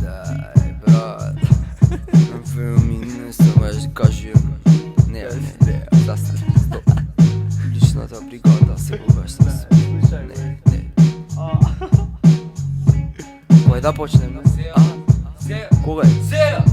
Дај, брат. Ми не сумеш да кажем. Не, стоп. Личната бригада се обраща се. Не. Кој да почнем? Кога е? Сега!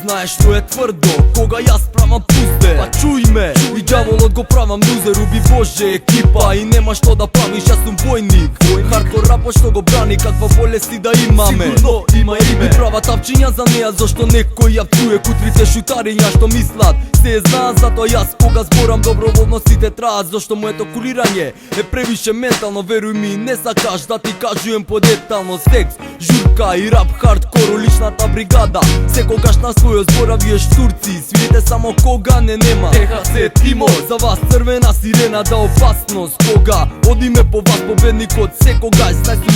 Знаеш што е тврдо, кога јас правам пусте. Па чуј ме, и ѓаволот го правам лузер. Уби Боже екипа и нема што да правиш, јас сум војник. Хардкор рапот што го брани, каква болести да имаме. Сигурно има име. И права тапчиња за неа, зашто некој ја чуе кутрите шутариња што мислат. Се знаат, затоа јас кога зборам доброволно сите траат. Зашто моето кулирање е превише ментално, веруј ми, не сакаш да ти кажуем подетално. Секс, журка и рап хардкор, личната бригада. Секогаш на својот збора вие штурци, свирите само кога не нема. ТХС Тимо, за вас црвена сирена да опасност. Кога одиме по вас победникот секогаш. Знај сум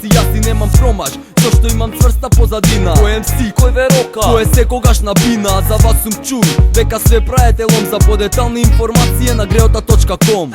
јас и немам промаш, зашто имам цврста позадина. Кој MC, кој верока, кој е секогаш на бина. За вас сум чур, дека све праете лом. За подетални информации на greota.com.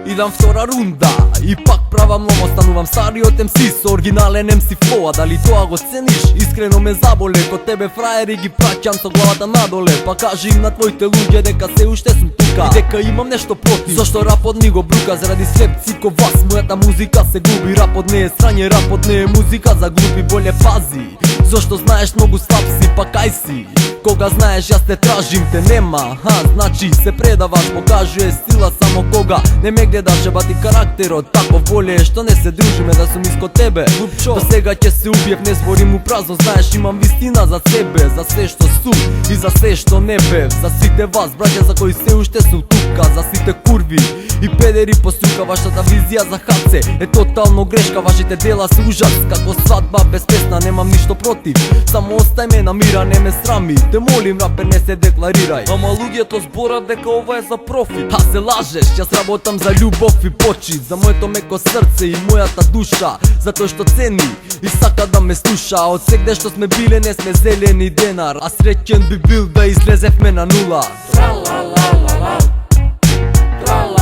Идам втора рунда и пак правам лом. Останувам стариот MC со оригинален MC флоу. А дали тоа го цениш? Искрено ме заболе. Ко тебе фраери ги праќам со главата надоле. Па кажи им на твоите луѓе дека се уште сум тука и дека имам нешто против. Зашто рапот ни го брука заради слепци ко вас. Мојата музика се губи. Рапот не е срање, рапот не е музика за глупи. Боле пази, зашто знаеш многу слаб си, па кај си? Кога знаеш јас те тражим, те нема. Значи се предаваш, покажуеш сила само кога не ме гледаш. Еба ти карактерот таков, боле што не се дружиме, да сум иско тебе. До сега ќе се убиев, не зборим у празно. Знаеш имам вистина за себе, за се што сум и за се што не бев. За сите вас, браќа, за кои се уште сум тука. За сите курви и педери по струка. Вашата визија за ХЦ е тотално грешка. Вашите дела се ужас, како свадба без песна. Немам ништо против, само остај ме на мира, не ме срами. Те молим, рапер, не се декларирај. Ама луѓето зборат дека ова е за профит. А се лажеш, јас работам за љубов и почит, за моето меко срце и мојата душа. За тој што цени и сака да ме слуша. Од сегде што сме биле не сме зелени денар, а среќен би бил да излезевме на нула. Тра-ла-ла-ла-ла, тра-ла